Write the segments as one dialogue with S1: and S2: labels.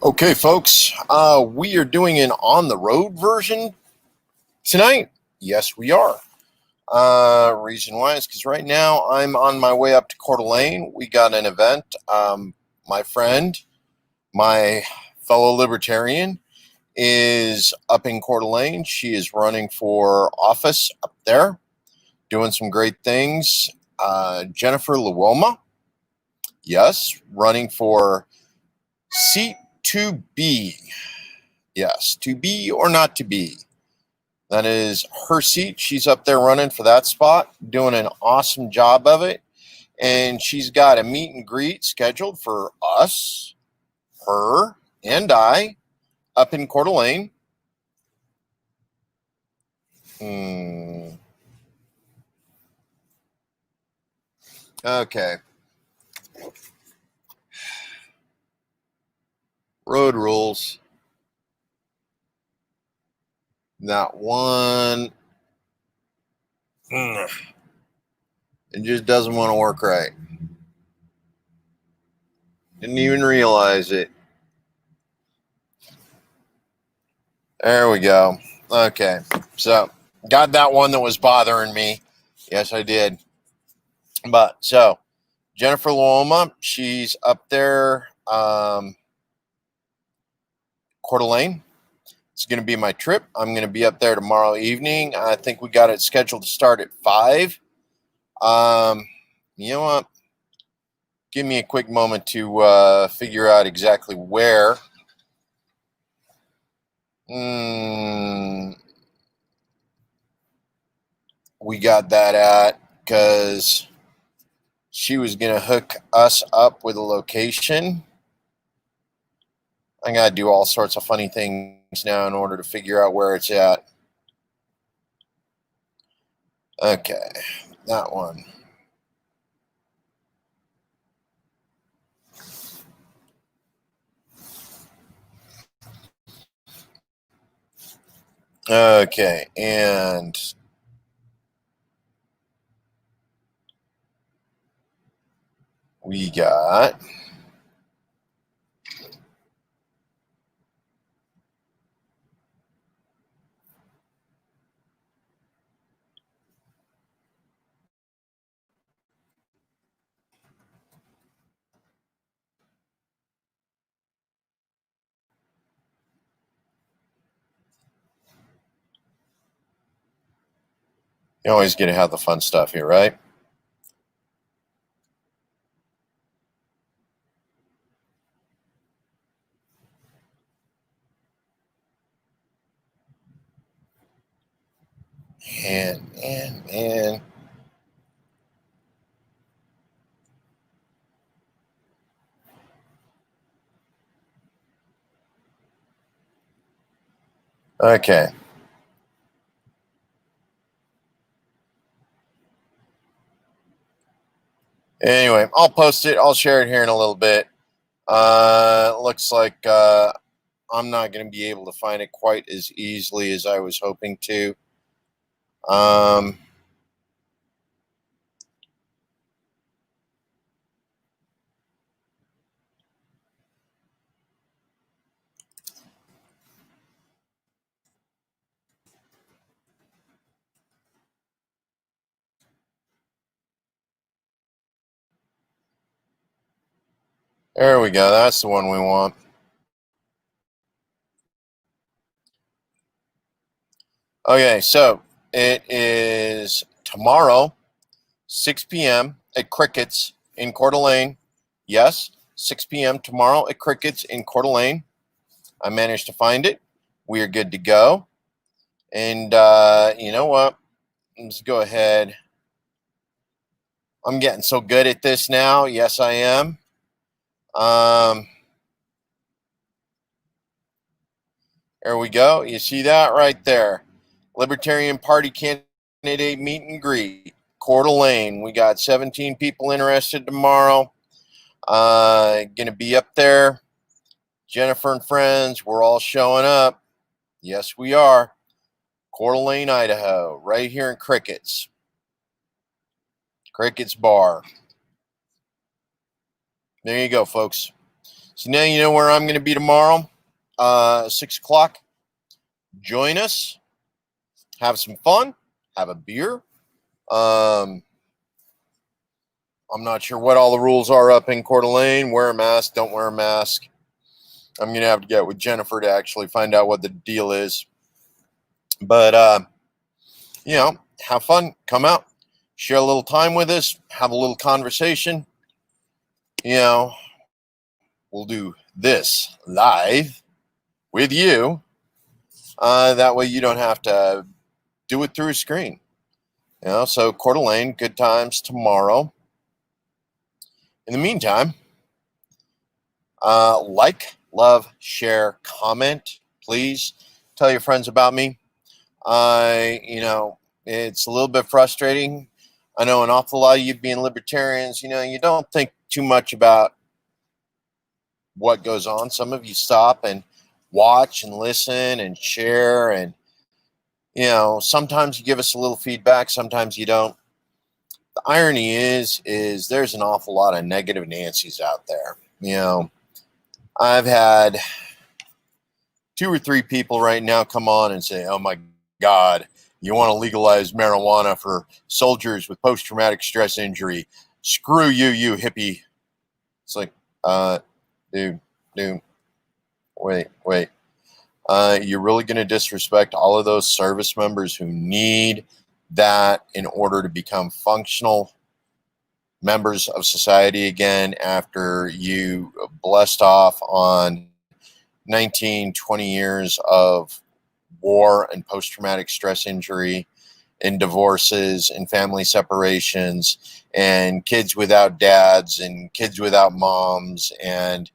S1: Okay, folks, we are doing an on-the-road version tonight. Yes, we are. Reason why is because right now I'm on my way up to Coeur d'Alene. We got an event. My friend, my fellow libertarian, is up in Coeur d'Alene. She is running for office up there, doing some great things. Jennifer Luoma, yes, running for seat 2B. Yes, to be or not to be. That is her seat. She's up there running for that spot, doing an awesome job of it. And she's got a meet and greet scheduled for us, her, and I up in Coeur d'Alene. Okay. Road rules. Not one. It just doesn't want to work right. Didn't even realize it. There we go. Okay. So, got that one that was bothering me. Yes, I did. But so, Jennifer Luoma, she's up there, Coeur d'Alene. It's going to be my trip. I'm going to be up there tomorrow evening. I think we got it scheduled to start at 5. You know what? Give me a quick moment to figure out exactly where. We got that at, because she was going to hook us up with a location. I got to do all sorts of funny things now in order to figure out where it's at. Okay, that one. Okay, and we got you always get to have the fun stuff here, right? And okay. Anyway, I'll post it. I'll share it here in a little bit. Looks like I'm not going to be able to find it quite as easily as I was hoping to. There we go. That's the one we want. Okay, so it is tomorrow, 6 p.m. at Crickets in Coeur d'Alene. Yes, 6 p.m. tomorrow at Crickets in Coeur d'Alene. I managed to find it. We are good to go. And you know what? Let's go ahead. I'm getting so good at this now. Yes, I am. There we go. You see that right there. Libertarian Party candidate meet and greet. Coeur d'Alene. We got 17 people interested tomorrow. Going to be up there. Jennifer and friends, we're all showing up. Yes, we are. Coeur d'Alene, Idaho, right here in Crickets. Crickets Bar. There you go, folks. So now you know where I'm going to be tomorrow, 6 o'clock. Join us, have some fun, have a beer. I'm not sure what all the rules are up in Coeur d'Alene. Wear a mask, don't wear a mask. I'm going to have to get with Jennifer to actually find out what the deal is. But, have fun, come out, share a little time with us, have a little conversation. We'll do this live with you. That way you don't have to do it through a screen. So Coeur d'Alene, good times tomorrow. In the meantime, like, love, share, comment, please. Tell your friends about me. It's a little bit frustrating. I know an awful lot of you being libertarians, you don't think too much about what goes on. Some of you stop and watch and listen and share, and sometimes you give us a little feedback, sometimes you don't. The irony is there's an awful lot of negative Nancy's out there. I've had 2 or 3 people right now come on and say, oh my God, you want to legalize marijuana for soldiers with post-traumatic stress injury. Screw you, you hippie. It's like, dude, wait. You're really going to disrespect all of those service members who need that in order to become functional members of society again after you blessed off on 19, 20 years of war and post-traumatic stress injury and divorces and family separations and kids without dads and kids without moms. And,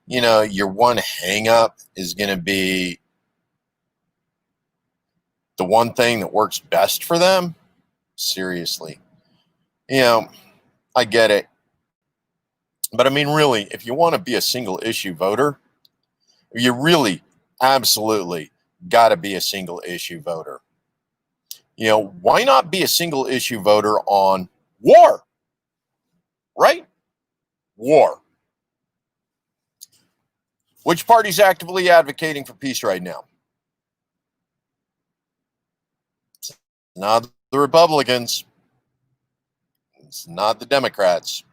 S1: your one hang up is going to be the one thing that works best for them. Seriously. I get it. But I mean, really, if you want to be a single issue voter, you really absolutely got to be a single issue voter. Why not be a single issue voter on war? Right? War. Which party's actively advocating for peace right now? It's not the Republicans. It's not the Democrats.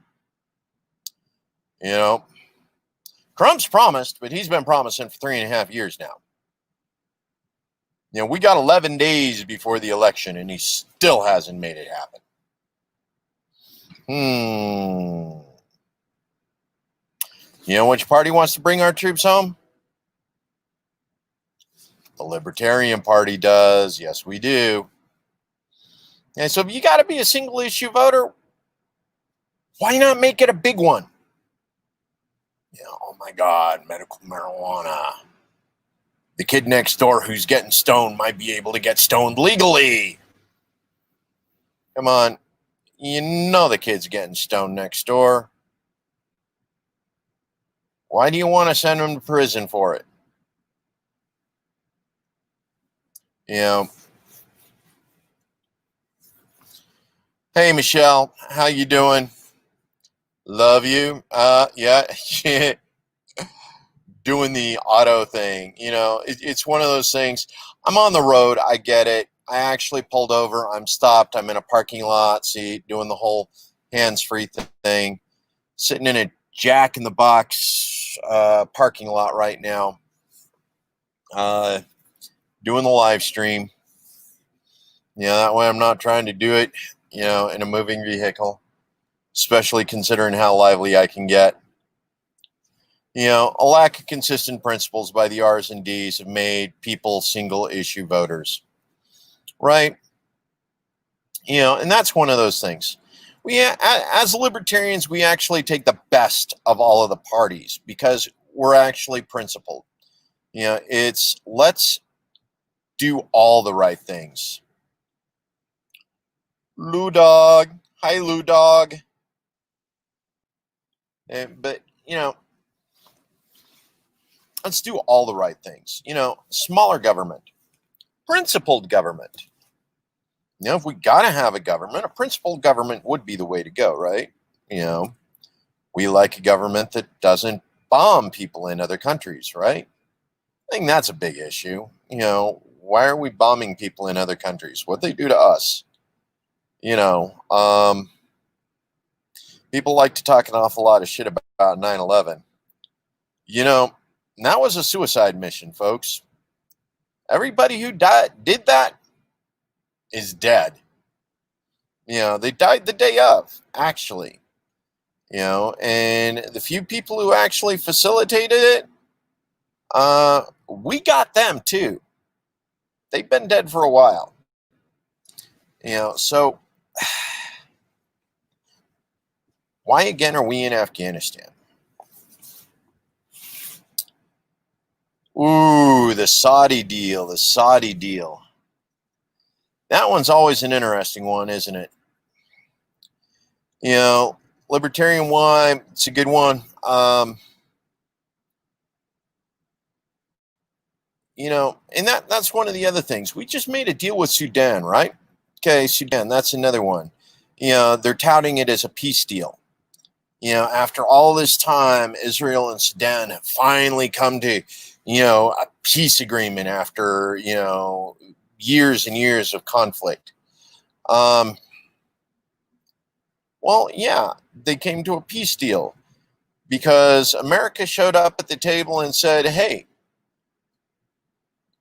S1: Trump's promised, but he's been promising for 3.5 years now. We got 11 days before the election, and he still hasn't made it happen. Which party wants to bring our troops home? The Libertarian Party does. Yes, we do. And so if you got to be a single issue voter, why not make it a big one? Oh my God, medical marijuana. The kid next door who's getting stoned might be able to get stoned legally. Come on. The kid's getting stoned next door. Why do you want to send him to prison for it? Hey, Michelle, how you doing? Love you. Yeah. Doing the auto thing. It's one of those things. I'm on the road. I get it. I actually pulled over. I'm stopped. I'm in a parking lot seat doing the whole hands-free thing. Sitting in a Jack in the Box parking lot right now. Doing the live stream. That way I'm not trying to do it, in a moving vehicle, especially considering how lively I can get. A lack of consistent principles by the R's and D's have made people single issue voters, right? And that's one of those things. As libertarians, we actually take the best of all of the parties because we're actually principled. It's let's do all the right things. Lou Dog. Hi, Lou Dog. But, let's do all the right things. Smaller government, principled government. If we got to have a government, a principled government would be the way to go, right? We like a government that doesn't bomb people in other countries, right? I think that's a big issue. Why are we bombing people in other countries? What they do to us? You know, um, People like to talk an awful lot of shit about 9/11. You know, that was a suicide mission, folks. Everybody who did that is dead. They died the day of, actually. And the few people who actually facilitated it, we got them too. They've been dead for a while. So why again are we in Afghanistan? Ooh, the Saudi deal. That one's always an interesting one, isn't it? Libertarian why, it's a good one. And that's one of the other things. We just made a deal with Sudan, right? Okay, Sudan, that's another one. They're touting it as a peace deal. After all this time, Israel and Sudan have finally come to, a peace agreement after, years and years of conflict. Well, yeah, they came to a peace deal because America showed up at the table and said, hey,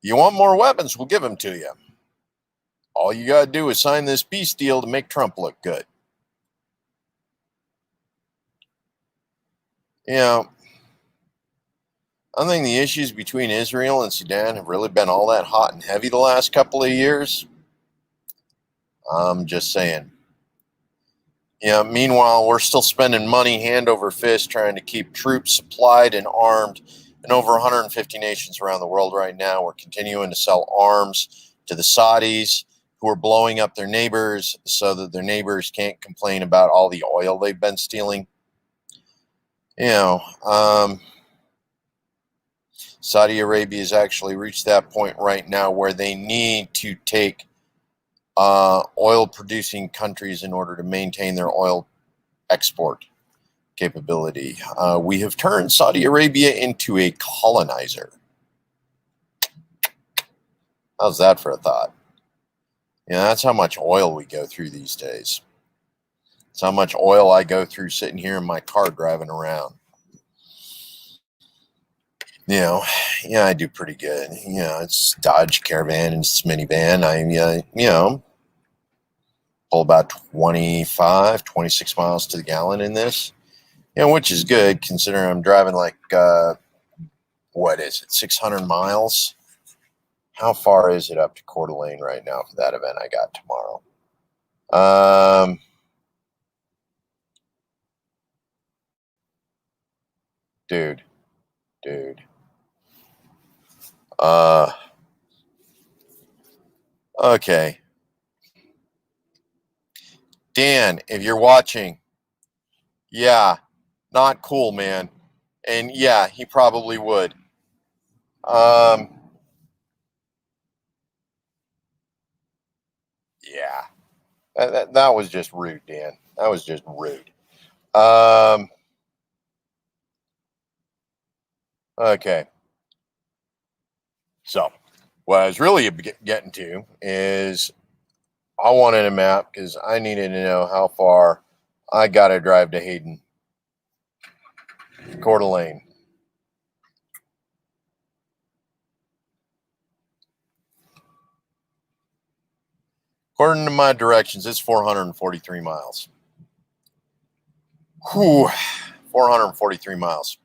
S1: you want more weapons? We'll give them to you. All you got to do is sign this peace deal to make Trump look good. I think the issues between Israel and Sudan have really been all that hot and heavy the last couple of years. I'm just saying. Meanwhile, we're still spending money hand over fist trying to keep troops supplied and armed in over 150 nations around the world right now. We're continuing to sell arms to the Saudis, who are blowing up their neighbors so that their neighbors can't complain about all the oil they've been stealing. Saudi Arabia has actually reached that point right now where they need to take oil-producing countries in order to maintain their oil export capability. We have turned Saudi Arabia into a colonizer. How's that for a thought? That's how much oil we go through these days. It's how much oil I go through sitting here in my car driving around. I do pretty good. It's Dodge Caravan and it's minivan. I pull about 25, 26 miles to the gallon in this, which is good considering I'm driving like, 600 miles? How far is it up to Coeur d'Alene right now for that event I got tomorrow? Dude. Okay. Dan, if you're watching, yeah, not cool, man. And yeah, he probably would. Yeah, that was just rude, Dan. That was just rude. Okay. So, what I was really getting to is I wanted a map because I needed to know how far I got to drive to Hayden, Coeur d'Alene. According to my directions, it's 443 miles. Whew, 443 miles.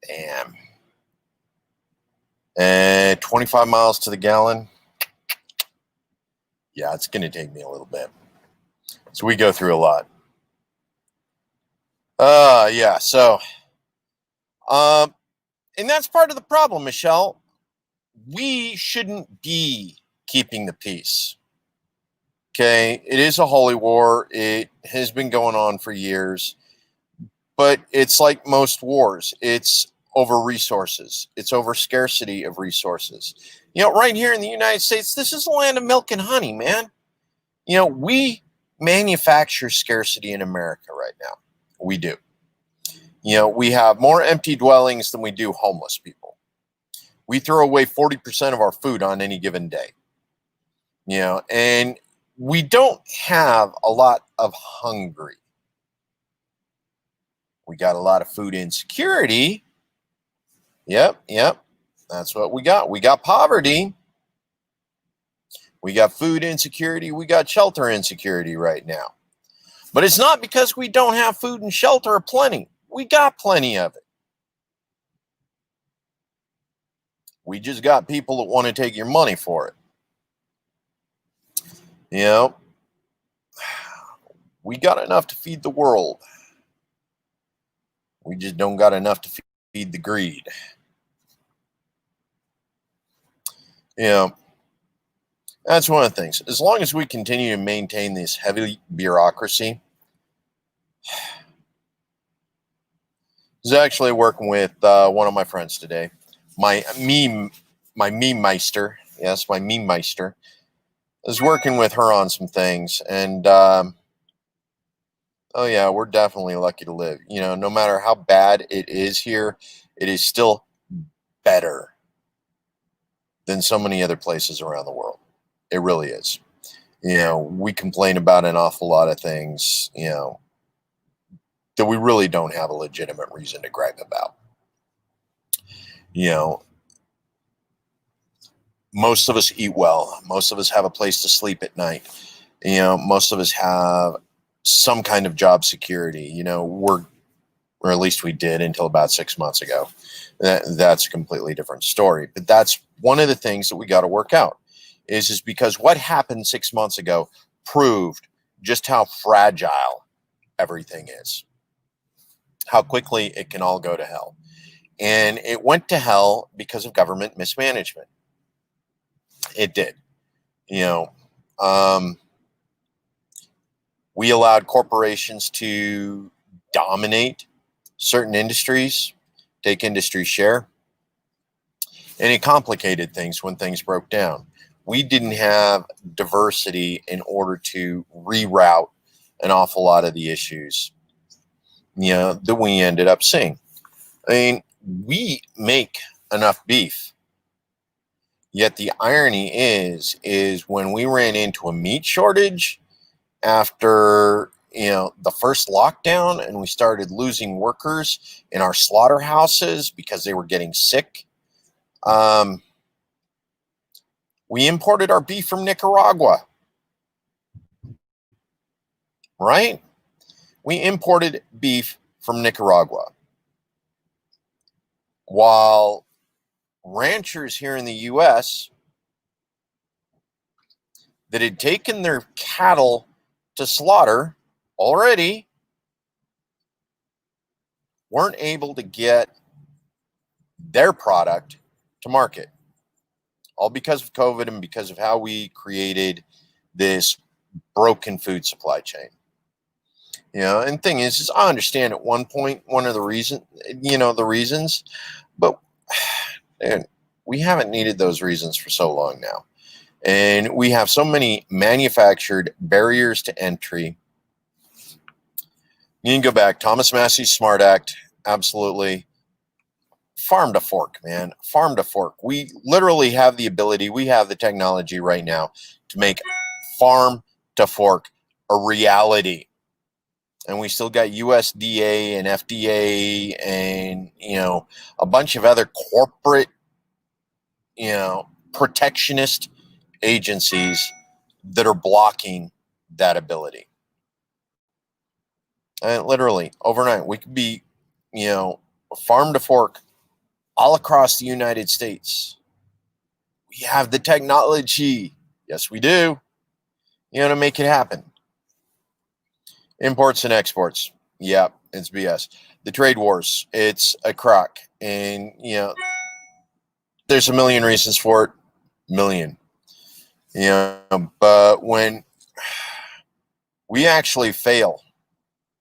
S1: Damn. And 25 miles to the gallon. Yeah, it's going to take me a little bit. So we go through a lot. Yeah, so, and that's part of the problem, Michelle. We shouldn't be keeping the peace. Okay, it is a holy war. It has been going on for years, but it's like most wars. It's over resources. It's over scarcity of resources. Right here in the United States, this is the land of milk and honey, man. We manufacture scarcity in America right now. We do. We have more empty dwellings than we do homeless people. We throw away 40% of our food on any given day. And we don't have a lot of hungry. We got a lot of food insecurity. Yep. That's what we got. We got poverty. We got food insecurity. We got shelter insecurity right now. But it's not because we don't have food and shelter plenty. We got plenty of it. We just got people that want to take your money for it. We got enough to feed the world. We just don't got enough to feed the greed. That's one of the things. As long as we continue to maintain this heavy bureaucracy, I was actually working with one of my friends today, my meme meister. Yes, my meme meister. I was working with her on some things, and oh yeah, we're definitely lucky to live. No matter how bad it is here, it is still better than so many other places around the world. It really is. We complain about an awful lot of things, that we really don't have a legitimate reason to gripe about. Most of us eat well. Most of us have a place to sleep at night. Most of us have some kind of job security. Or at least we did until about 6 months ago. That's a completely different story. But that's one of the things that we got to work out is because what happened 6 months ago proved just how fragile everything is, how quickly it can all go to hell. And it went to hell because of government mismanagement. It did. We allowed corporations to dominate certain industries, take industry share, and it complicated things when things broke down. We didn't have diversity in order to reroute an awful lot of the issues, that we ended up seeing. We make enough beef. Yet the irony is when we ran into a meat shortage after, the first lockdown and we started losing workers in our slaughterhouses because they were getting sick, we imported our beef from Nicaragua, right? We imported beef from Nicaragua. While ranchers here in the U.S. that had taken their cattle to slaughter already weren't able to get their product to market, all because of COVID and because of how we created this broken food supply chain. And thing is I understand at one point one of the reasons, but we haven't needed those reasons for so long now. And we have so many manufactured barriers to entry. You can go back, Thomas Massey's SMART Act, absolutely. Farm to fork, man. Farm to fork. We literally have the ability, we have the technology right now to make farm to fork a reality. And we still got USDA and FDA and, a bunch of other corporate, protectionist agencies that are blocking that ability. And literally, overnight, we could be, farm to fork all across the United States. We have the technology. Yes, we do. To make it happen. Imports and exports. Yeah, it's BS. The trade wars, it's a crock. And, there's a million reasons for it. Million. But when we actually fail,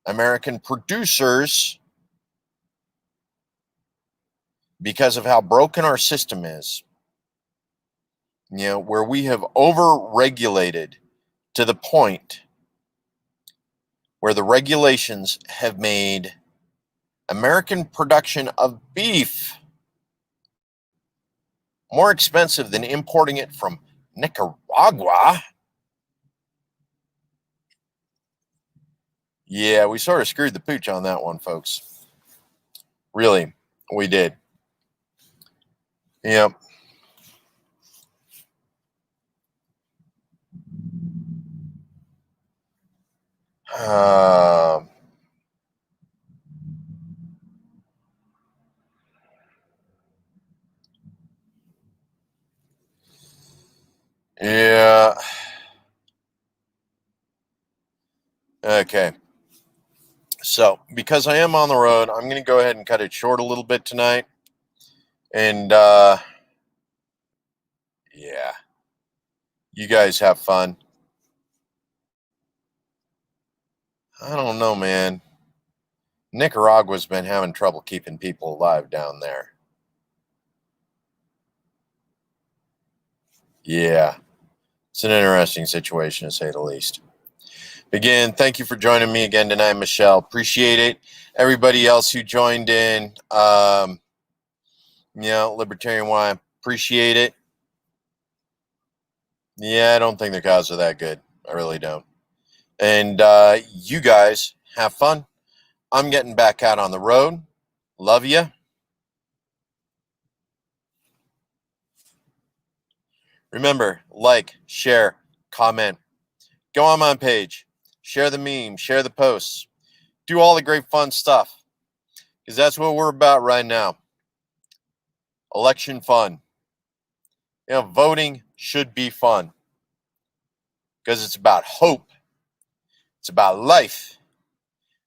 S1: American producers, because of how broken our system is, where we have over-regulated to the point where the regulations have made American production of beef more expensive than importing it from Nicaragua. Yeah, we sort of screwed the pooch on that one, folks. Really, we did. Yep. Yeah. Okay. So, because I am on the road, I'm going to go ahead and cut it short a little bit tonight. And yeah, you guys have fun. I don't know, man. Nicaragua's been having trouble keeping people alive down there. Yeah, it's an interesting situation to say the least. Again, thank you for joining me again tonight, Michelle. Appreciate it. Everybody else who joined in, Libertarian Y, appreciate it. Yeah, I don't think the cows are that good. I really don't. And you guys have fun. I'm getting back out on the road. Love you. Remember, like, share, comment. Go on my page. Share the meme. Share the posts. Do all the great fun stuff. Because that's what we're about right now. Election fun. Voting should be fun. Because it's about hope. It's about life.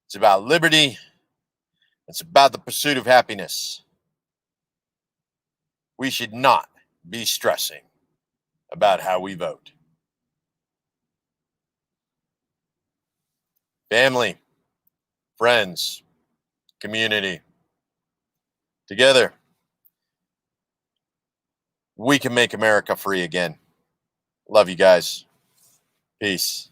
S1: It's about liberty. It's about the pursuit of happiness. We should not be stressing about how we vote. Family, friends, community. Together, we can make America free again. Love you guys. Peace.